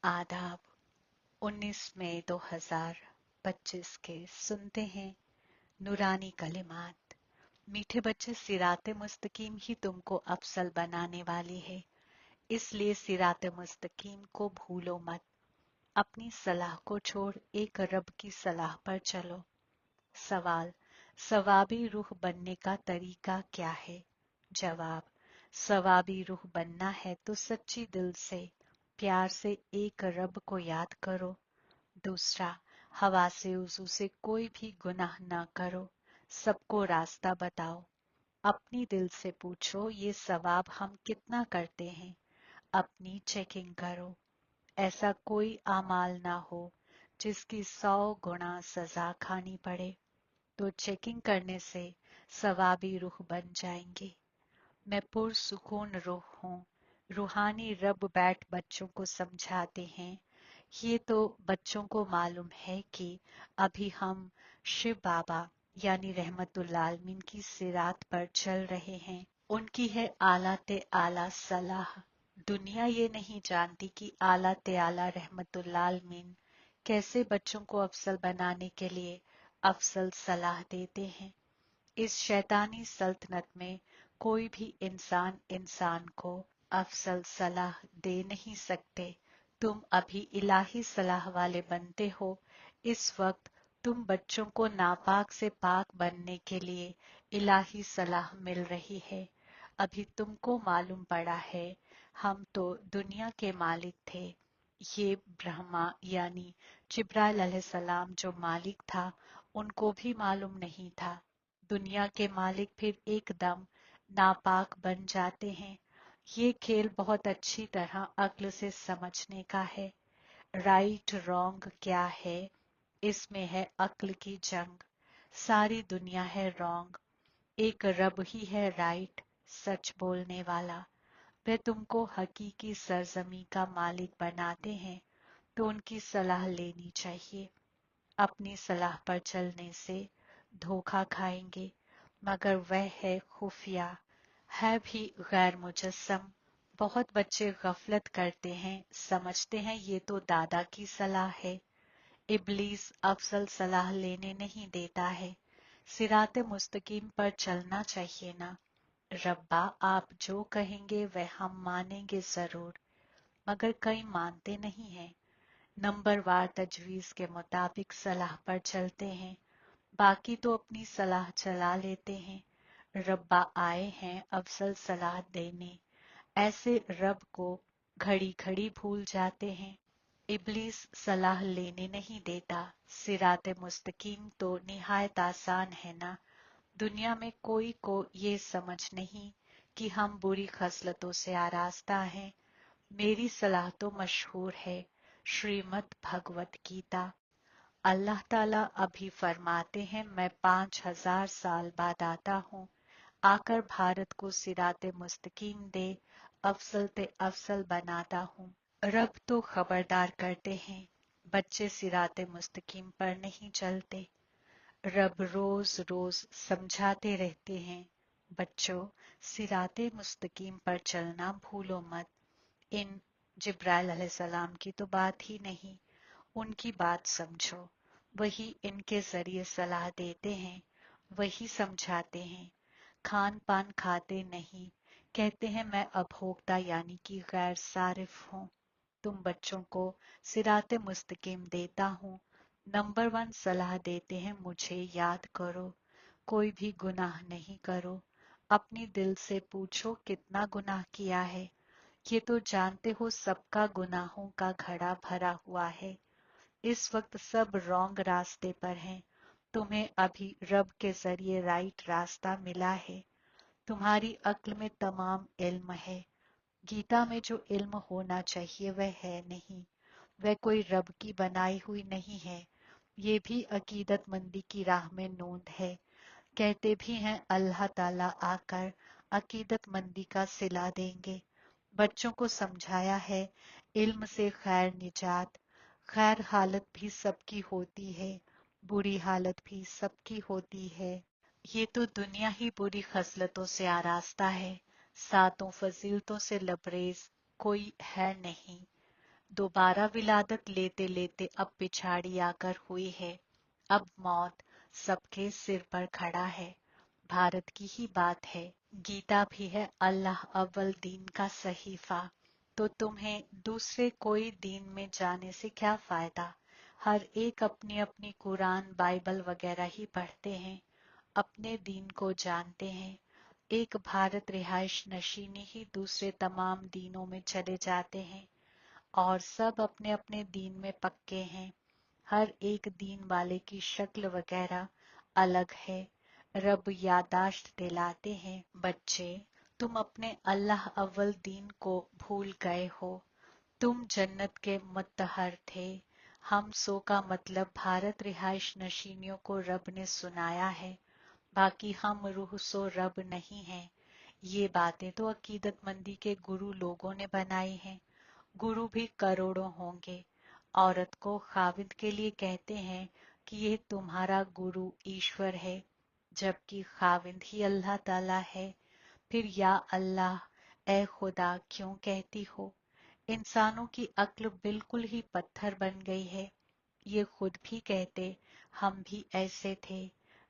आदाब। 19 मई 2025 के सुनते हैं नूरानी कलिमात। मीठे बच्चे, सिराते मुस्तकीम ही तुमको अफसल बनाने वाली है, इसलिए सिराते मुस्तकीम को भूलो मत। अपनी सलाह को छोड़ एक रब की सलाह पर चलो। सवाल: सवाबी रूह बनने का तरीका क्या है? जवाब: सवाबी रूह बनना है तो सच्ची दिल से प्यार से एक रब को याद करो। दूसरा, हवा से उजू से कोई भी गुनाह ना करो, सबको रास्ता बताओ। अपनी दिल से पूछो ये सवाब हम कितना करते हैं, अपनी चेकिंग करो। ऐसा कोई अमाल ना हो जिसकी 100 गुना सजा खानी पड़े, तो चेकिंग करने से सवाबी रूह बन जाएंगे। मैं पुरसुकून रूह हूँ। रूहानी रब बैठ बच्चों को समझाते हैं। ये तो बच्चों को मालूम है कि अभी हम शिव बाबा यानी रहमतुल्लाह आलमीन की सिरात पर चल रहे हैं। उनकी है आला ते आला सलाह। दुनिया ये नहीं जानती कि आला ते आला रहमतुल्लाह आलमीन कैसे बच्चों को अफसल बनाने के लिए अफसल सलाह देते हैं। इस शैतानी सल्तनत में कोई भी इंसान इंसान को अफसल सलाह दे नहीं सकते। तुम अभी इलाही सलाह वाले बनते हो। इस वक्त तुम बच्चों को नापाक से पाक बनने के लिए इलाही सलाह मिल रही है। अभी तुमको मालूम पड़ा है, हम तो दुनिया के मालिक थे। ये ब्रह्मा यानी जिब्राइल अलैहिस्सलाम जो मालिक था, उनको भी मालूम नहीं था। दुनिया के मालिक फिर एकदम नापाक बन जाते हैं। ये खेल बहुत अच्छी तरह अक्ल से समझने का है। राइट रॉन्ग क्या है, इसमें है अक्ल की जंग। सारी दुनिया है रॉन्ग, एक रब ही है राइट, सच बोलने वाला। वे तुमको हकीकी सरजमी का मालिक बनाते हैं, तो उनकी सलाह लेनी चाहिए। अपनी सलाह पर चलने से धोखा खाएंगे, मगर वह है खुफिया, है भी गैर मुजस्सम। बहुत बच्चे गफलत करते हैं, समझते हैं ये तो दादा की सलाह है। इब्लीस अफसल सलाह लेने नहीं देता है। सिराते मुस्तकीम पर चलना चाहिए ना। रब्बा आप जो कहेंगे वह हम मानेंगे जरूर, मगर कई मानते नहीं हैं। नंबरवार तजवीज के मुताबिक सलाह पर चलते हैं, बाकी तो अपनी सलाह चला लेते हैं। रब्बा आए हैं अफसल सलाह देने, ऐसे रब को घड़ी घड़ी भूल जाते हैं। इब्लीस सलाह लेने नहीं देता। सिराते मुस्तकीम तो निहायत आसान है ना। दुनिया में कोई को ये समझ नहीं कि हम बुरी खसलतों से आरास्ता हैं। मेरी सलाह तो मशहूर है, श्रीमद् भगवत गीता। अल्लाह ताला अभी फरमाते हैं, मैं 5000 साल बाद आता हूँ, आकर भारत को सिराते मुस्तकीम दे अफसल ते अफसल बनाता हूँ। रब तो खबरदार करते हैं, बच्चे सिराते मुस्तकीम पर नहीं चलते। रब रोज रोज समझाते रहते हैं, बच्चों सिराते मुस्तकीम पर चलना भूलो मत। इन जिब्राइल अलैहिस्सलाम की तो बात ही नहीं, उनकी बात समझो। वही इनके जरिए सलाह देते हैं, वही समझाते हैं। खान पान खाते नहीं, कहते हैं मैं अभोक्ता यानी कि गैर सारिफ हूँ। तुम बच्चों को सिराते मुस्तकीम देता हूँ। नंबर 1 सलाह देते हैं, मुझे याद करो, कोई भी गुनाह नहीं करो। अपनी दिल से पूछो कितना गुनाह किया है। ये तो जानते हो सबका गुनाहों का घड़ा भरा हुआ है। इस वक्त सब रॉन्ग रास्ते पर हैं। तुम्हें अभी रब के जरिए राइट रास्ता मिला है। तुम्हारी अक्ल में तमाम इल्म है। गीता में जो इल्म होना चाहिए वह है नहीं। वह कोई रब की बनाई हुई नहीं है। ये भी अकीदतमंदी की राह में नोंद है। कहते भी हैं अल्लाह ताला आकर अकीदतमंदी का सिला देंगे। बच्चों को समझाया है, इल्म से खैर निजात। खैर हालत भी सबकी होती है, बुरी हालत भी सबकी होती है। ये तो दुनिया ही बुरी खसलतों से आरास्ता है, सातों फजीलतों से लबरेज कोई है नहीं। दोबारा विलादत लेते लेते अब पिछाड़ी आकर हुई है। अब मौत सबके सिर पर खड़ा है। भारत की ही बात है। गीता भी है अल्लाह अव्वल दीन का सहीफा। तो तुम्हें दूसरे कोई दीन में जाने से क्या फायदा। हर एक अपनी अपनी कुरान बाइबल वगैरह ही पढ़ते हैं, अपने दीन को जानते हैं। एक भारत रिहाइश नशीनी ही दूसरे तमाम दीनों में चले जाते हैं और सब अपने अपने दीन में पक्के हैं। हर एक दीन वाले की शक्ल वगैरह अलग है। रब यादाश्त दिलाते हैं, बच्चे तुम अपने अल्लाह अव्वल दीन को भूल गए हो। तुम जन्नत के मुत्तहर थे। हम सो का मतलब भारत रिहाइश नशीनियों को रब ने सुनाया है। बाकी हम रूह सो रब नहीं हैं। ये बातें तो अकीदतमंदी के गुरु लोगों ने बनाई हैं। गुरु भी करोड़ों होंगे। औरत को खाविंद के लिए कहते हैं कि ये तुम्हारा गुरु ईश्वर है, जबकि खाविंद ही अल्लाह ताला है। फिर या अल्लाह, ए खुदा क्यों कहती हो। इंसानों की अक्ल बिल्कुल ही पत्थर बन गई है। ये खुद भी कहते हम भी ऐसे थे।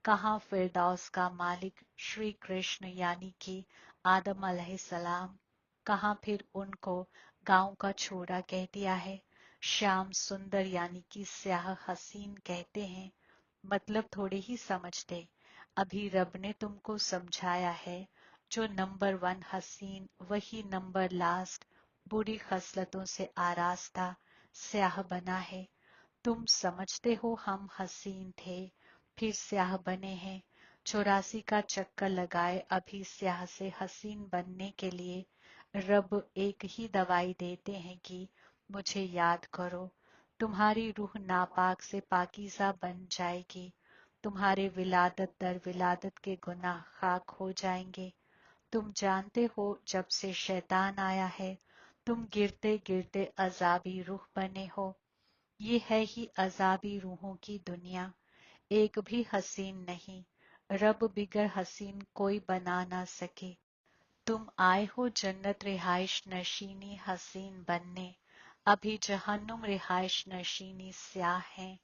कहाँ फिरदौस का मालिक श्री कृष्ण यानी कि आदम अलैहिस्सलाम, कहाँ फिर उनको गांव का छोरा कह दिया है। श्याम सुंदर यानी कि स्याह हसीन कहते हैं, मतलब थोड़े ही समझते। अभी रब ने तुमको समझाया है, जो नंबर वन हसीन वही नंबर लास्ट बुरी खसलतों से आरास्ता स्याह बना है। तुम समझते हो हम हसीन थे, फिर स्याह बने हैं। 84 का चक्कर लगाए अभी स्याह से हसीन बनने के लिए। रब एक ही दवाई देते हैं कि मुझे याद करो। तुम्हारी रूह नापाक से पाकीज़ा बन जाएगी। तुम्हारे विलादत दर विलादत के गुनाह खाक हो जाएंगे। तुम जानते हो जब से शैतान आया है, तुम गिरते गिरते अजाबी रूह बने हो। ये है ही अजाबी रूहों की दुनिया। एक भी हसीन नहीं, रब बिगर हसीन कोई बना ना सके। तुम आए हो जन्नत रिहाइश नशीनी हसीन बनने। अभी जहन्नुम रिहाइश नशीनी स्याह हैं,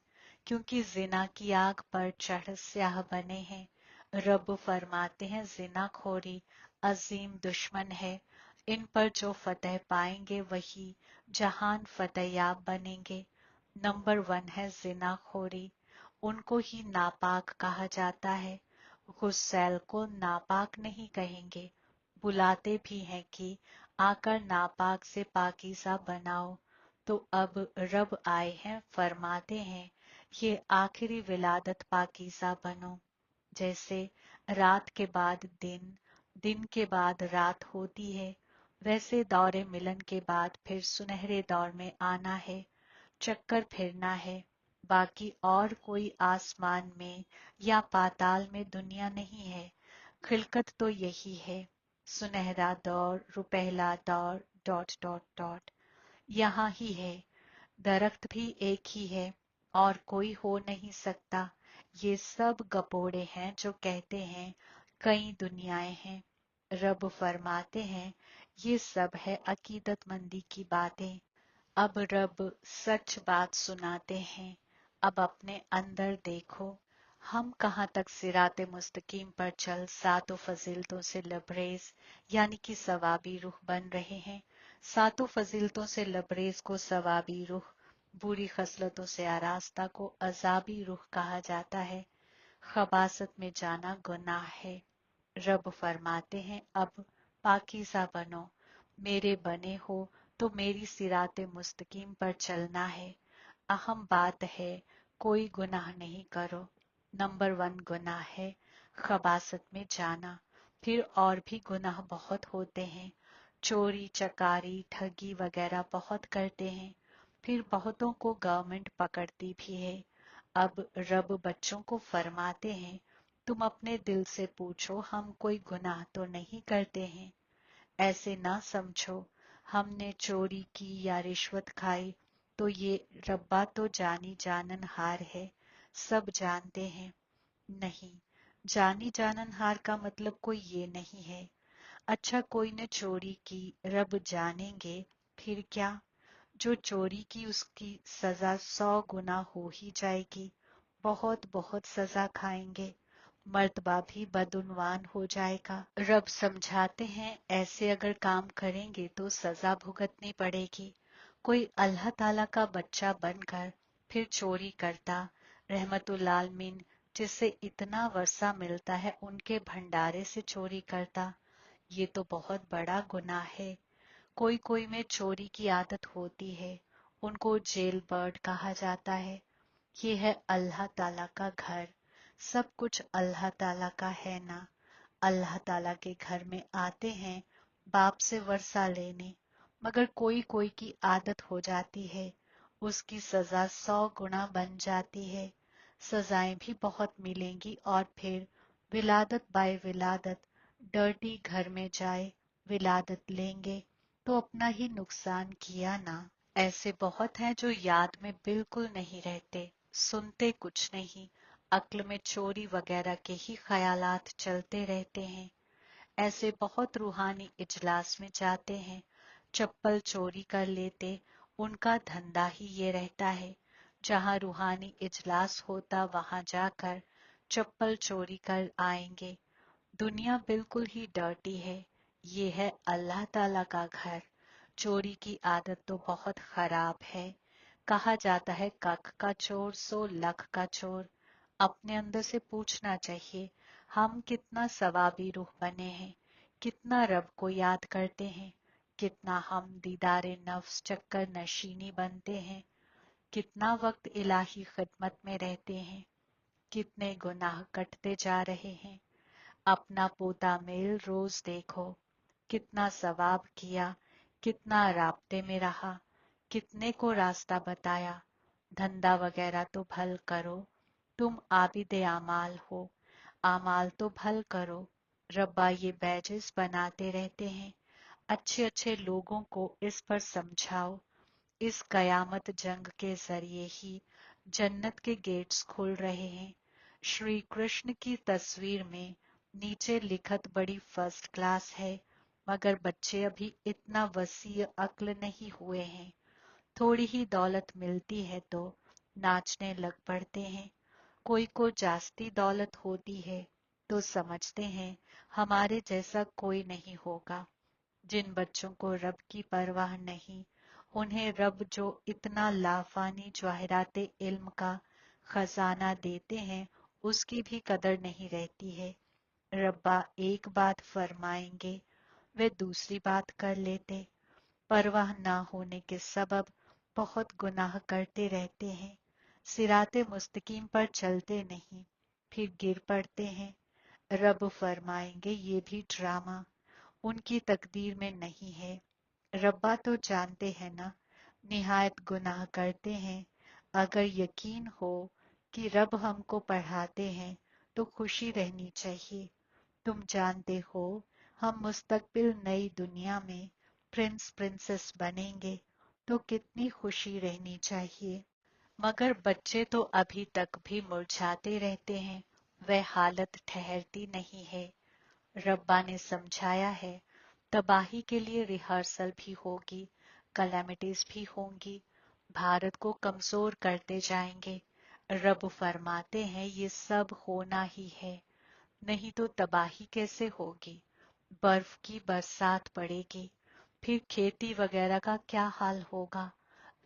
क्योंकि जिना की आग पर चढ़ स्याह बने हैं। रब फरमाते हैं जिनाखोरी अजीम दुश्मन है। इन पर जो फतेह पाएंगे वही जहान फतेहयाब बनेंगे। नंबर वन है जिनाखोरी, उनको ही नापाक कहा जाता है। गुस्सैल को नापाक नहीं कहेंगे, बुलाते भी हैं कि आकर नापाक से पाकीज़ा बनाओ। तो अब रब आए हैं, फरमाते हैं ये आखिरी विलादत पाकीज़ा बनो। जैसे रात के बाद दिन, दिन के बाद रात होती है, वैसे दौरे मिलन के बाद फिर सुनहरे दौर में आना है, चक्कर फिरना है। बाकी और कोई आसमान में या पाताल में दुनिया नहीं है। खिलकत तो यही है, सुनहरा दौर रुपहला दौर डॉट डॉट डॉट यहाँ ही है। दरख्त भी एक ही है और कोई हो नहीं सकता। ये सब गपोड़े हैं जो कहते हैं कई दुनियाएं हैं। रब फरमाते हैं ये सब है अकीदतमंदी की बातें। अब रब सच बात सुनाते हैं। अब अपने अंदर देखो, हम कहाँ तक सिराते मुस्तकीम पर चल सातों फजीलतों से लबरेज यानी कि सवाबी रुख बन रहे हैं। सातों फजीलतों से लबरेज को सवाबी रुख, बुरी खसलतों से आरास्ता को अजाबी रुख कहा जाता है। खबासत में जाना गुनाह है। रब फरमाते हैं अब पाकीज़ा बनो, मेरे बने हो तो मेरी सिराते मुस्तकीम पर चलना है। अहम बात है कोई गुनाह नहीं करो। नंबर वन गुनाह है खबासत में जाना। फिर और भी गुनाह बहुत होते हैं, चोरी चकारी ठगी वगैरह बहुत करते हैं। फिर बहुतों को गवर्नमेंट पकड़ती भी है। अब रब बच्चों को फरमाते हैं तुम अपने दिल से पूछो हम कोई गुनाह तो नहीं करते हैं। ऐसे ना समझो हमने चोरी की या रिश्वत खाई तो ये रब्बा तो जानी जानन हार है, सब जानते हैं। नहीं, जानी जानन हार का मतलब कोई ये नहीं है। अच्छा कोई ने चोरी की, रब जानेंगे, फिर क्या। जो चोरी की उसकी सजा 100 गुना हो ही जाएगी। बहुत बहुत सजा खाएंगे, मर्तबा भी बदउनवान हो जाएगा। रब समझाते हैं ऐसे अगर काम करेंगे तो सजा भुगतनी पड़ेगी। कोई अल्लाह ताला का बच्चा बनकर फिर चोरी करता, रहमतुल आलमीन जिससे इतना वर्षा मिलता है उनके भंडारे से चोरी करता, ये तो बहुत बड़ा गुनाह है। कोई कोई में चोरी की आदत होती है, उनको जेल बर्ड कहा जाता है। ये है अल्लाह ताला का घर, सब कुछ अल्लाह ताला का है ना। अल्लाह ताला के घर में आते हैं बाप से वर्षा लेने, मगर कोई कोई की आदत हो जाती है, उसकी सजा 100 गुना बन जाती है। सजाएं भी बहुत मिलेंगी और फिर विलादत बाय विलादत डर्टी घर में जाए विलादत लेंगे तो अपना ही नुकसान किया ना। ऐसे बहुत हैं जो याद में बिल्कुल नहीं रहते, सुनते कुछ नहीं, अक्ल में चोरी वगैरह के ही ख्यालात चलते रहते हैं। ऐसे बहुत रूहानी इजलास में जाते हैं, चप्पल चोरी कर लेते, उनका धंधा ही ये रहता है। जहां रूहानी इजलास होता वहां जाकर चप्पल चोरी कर आएंगे। दुनिया बिल्कुल ही डर्टी है, ये है अल्लाह ताला का घर। चोरी की आदत तो बहुत खराब है। कहा जाता है कख का चोर सो लख का चोर। अपने अंदर से पूछना चाहिए, हम कितना सवाबी रूह बने हैं, कितना रब को याद करते हैं, कितना हम दीदारे नफ्स चक्कर नशीनी बनते हैं, कितना वक्त इलाही खिदमत में रहते हैं, कितने गुनाह कटते जा रहे हैं। अपना पोता मेल रोज देखो, कितना सवाब किया, कितना राब्ते में रहा, कितने को रास्ता बताया। धंधा वगैरह तो भल करो, तुम आबिदे आमाल हो, आमाल तो भल करो। रब्बा ये बैजेस बनाते रहते हैं, अच्छे अच्छे लोगों को इस पर समझाओ। इस कयामत जंग के जरिए ही जन्नत के गेट्स खुल रहे हैं। श्री कृष्ण की तस्वीर में नीचे लिखत बड़ी फर्स्ट क्लास है, मगर बच्चे अभी इतना वसी अक्ल नहीं हुए हैं। थोड़ी ही दौलत मिलती है तो नाचने लग पड़ते हैं। कोई को जास्ती दौलत होती है तो समझते हैं हमारे जैसा कोई नहीं होगा। जिन बच्चों को रब की परवाह नहीं, उन्हें रब जो इतना लाफानी जवाहराते इल्म का खजाना देते हैं उसकी भी कदर नहीं रहती है। रब्बा एक बात फरमाएंगे, वे दूसरी बात कर लेते। परवाह ना होने के सबब बहुत गुनाह करते रहते हैं। सिराते मुस्तकीम पर चलते नहीं, फिर गिर पड़ते हैं। रब फरमाएंगे ये भी ड्रामा उनकी तकदीर में नहीं है। रब्बा तो जानते हैं ना, निहायत गुनाह करते हैं। अगर यकीन हो कि रब हमको पढ़ाते हैं तो खुशी रहनी चाहिए। तुम जानते हो हम मुस्तकबिल नई दुनिया में प्रिंस प्रिंसेस बनेंगे तो कितनी खुशी रहनी चाहिए। मगर बच्चे तो अभी तक भी मुरझाते रहते हैं, वह हालत ठहरती नहीं है। रब्बा ने समझाया है तबाही के लिए रिहर्सल भी होगी, कलेमिटीज भी होंगी, भारत को कमजोर करते जाएंगे। रब फरमाते हैं ये सब होना ही है, नहीं तो तबाही कैसे होगी। बर्फ की बरसात पड़ेगी, फिर खेती वगैरह का क्या हाल होगा।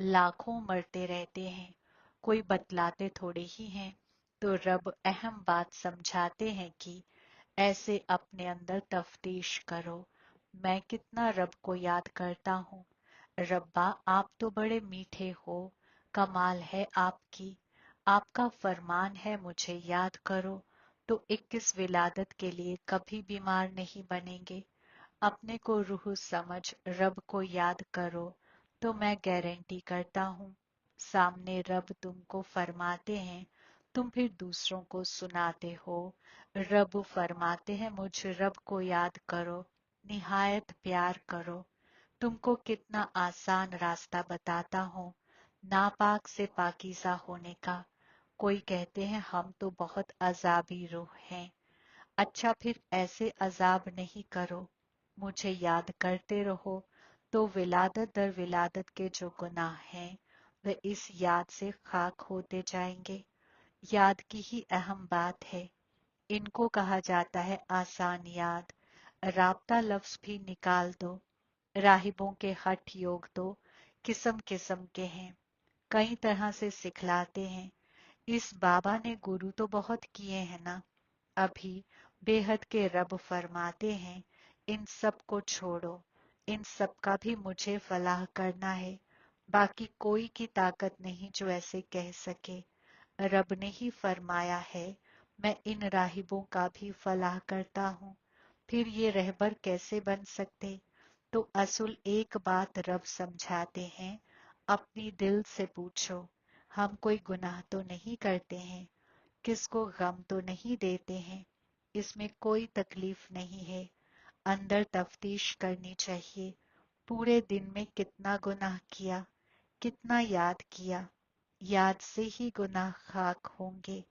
लाखों मरते रहते हैं, कोई बतलाते थोड़े ही हैं। तो रब अहम बात समझाते हैं कि ऐसे अपने अंदर तफ्तीश करो, मैं कितना रब को याद करता हूँ। रब्बा आप तो बड़े मीठे हो, कमाल है आपकी, आपका फरमान है मुझे याद करो तो 21 विलादत के लिए कभी बीमार नहीं बनेंगे। अपने को रूह समझ रब को याद करो तो मैं गारंटी करता हूँ सामने रब तुमको फरमाते हैं, तुम फिर दूसरों को सुनाते हो। रब फरमाते हैं मुझ रब को याद करो, निहायत प्यार करो। तुमको कितना आसान रास्ता बताता हूँ नापाक से पाकीज़ा होने का। कोई कहते हैं हम तो बहुत अजाबी रूह हैं। अच्छा फिर ऐसे अजाब नहीं करो, मुझे याद करते रहो तो विलादत दर विलादत के जो गुनाह हैं वे इस याद से खाक होते जाएंगे। याद की ही अहम बात है। इनको कहा जाता है आसान याद। राबता लफ्ज भी निकाल दो। राहिबों के हठ योग तो किस्म किस्म के हैं, कई तरह से सिखलाते हैं। इस बाबा ने गुरु तो बहुत किए हैं ना। अभी बेहद के रब फरमाते हैं, इन सब को छोड़ो, इन सब का भी मुझे फलाह करना है। बाकी कोई की ताकत नहीं जो ऐसे कह सके। रब ने ही फरमाया है, मैं इन राहिबों का भी फलाह करता हूँ। फिर ये रहबर कैसे बन सकते? तो असुल एक बात रब समझाते हैं, अपनी दिल से पूछो, हम कोई गुनाह तो नहीं करते हैं, किसको गम तो नहीं देते हैं, इसमें कोई तकलीफ नहीं है। अंदर तफ्तीश करनी चाहिए, पूरे दिन में कितना गुनाह किया, कितना याद किया। याद से ही गुनाह खाक होंगे।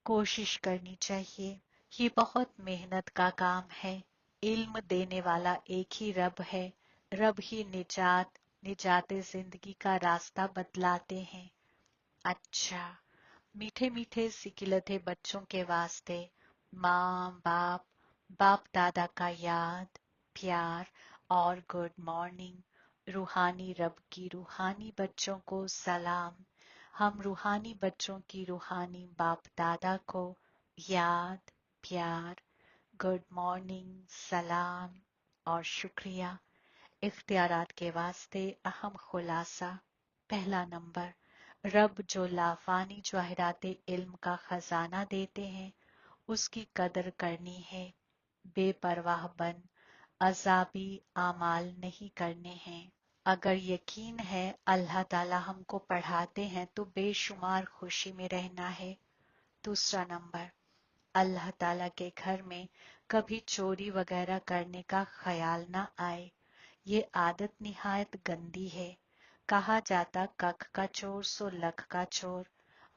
कोशिश करनी चाहिए। ये बहुत मेहनत का काम है। इल्म देने वाला एक ही रब है। रब ही निजात जिंदगी का रास्ता बतलाते हैं। अच्छा, मीठे मीठे सिकिलते बच्चों के वास्ते माँ बाप, बाप दादा का याद, प्यार और गुड मॉर्निंग। रूहानी रब की रूहानी बच्चों को सलाम। हम रूहानी बच्चों की रूहानी बाप दादा को याद, प्यार, गुड मॉर्निंग, सलाम और शुक्रिया। इख्तियारात के वास्ते अहम खुलासा। पहला नंबर, रब जो लाफानी जवाहरात इल्म का खजाना देते हैं उसकी कदर करनी है। बेपरवाह बन अजाबी आमाल नहीं करने हैं। अगर यकीन है अल्लाह ताला हमको पढ़ाते हैं तो बेशुमार खुशी में रहना है। दूसरा नंबर, अल्लाह ताला के घर में कभी चोरी वगैरह करने का ख्याल ना आए। ये आदत निहायत गंदी है। कहा जाता कख का चोर सो लख का चोर।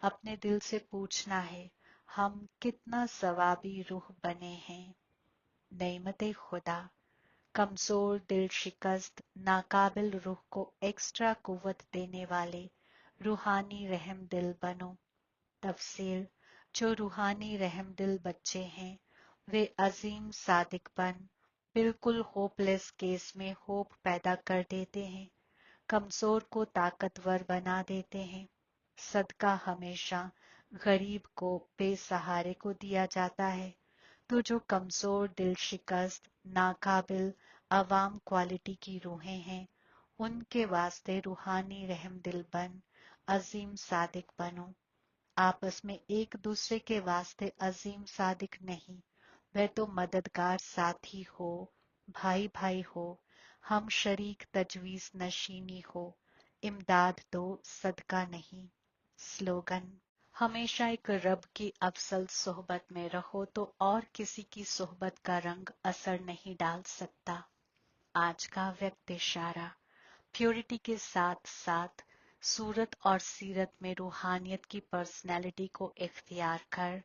अपने दिल से पूछना है, हम कितना सवाबी रूह बने हैं। नेमते खुदा, कमजोर दिल शिकस्त नाकाबिल रूह को एक्स्ट्रा कुव्वत देने वाले रूहानी रहम दिल बनो। तफसील, जो रूहानी रहम दिल बच्चे हैं वे अजीम सादिकपन, बिल्कुल होपलेस केस में होप पैदा कर देते हैं। कमजोर को ताकतवर बना देते हैं। सदका हमेशा गरीब को, बेसहारे को दिया जाता है। तो जो कमजोर दिल शिकस्त नाकाबिल अवाम क्वालिटी की रूहें हैं उनके वास्ते रूहानी रहम दिल बन अजीम सादिक बनो। आपस में एक दूसरे के वास्ते अजीम सादिक नहीं, वह तो मददगार साथी हो, भाई भाई हो, हम शरीक तजवीज नशीनी हो, इमदाद दो सदका नहीं। स्लोगन, हमेशा एक रब की अफसल सोहबत में रहो तो और किसी की सोहबत का रंग असर नहीं डाल सकता। आज का व्यक्त इशारा, प्योरिटी के साथ साथ सूरत और सीरत में रूहानियत की पर्सनैलिटी को इख्तियार कर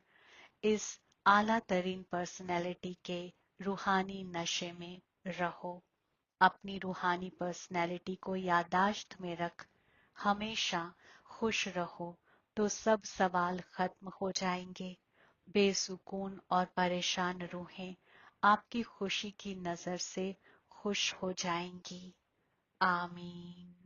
इस आला तरीन पर्सनैलिटी के रूहानी नशे में रहो। अपनी रूहानी पर्सनैलिटी को यादाश्त में रख हमेशा खुश रहो तो सब सवाल खत्म हो जाएंगे। बेसुकून और परेशान रूहें आपकी खुशी की नजर से खुश हो जाएंगी। आमीन।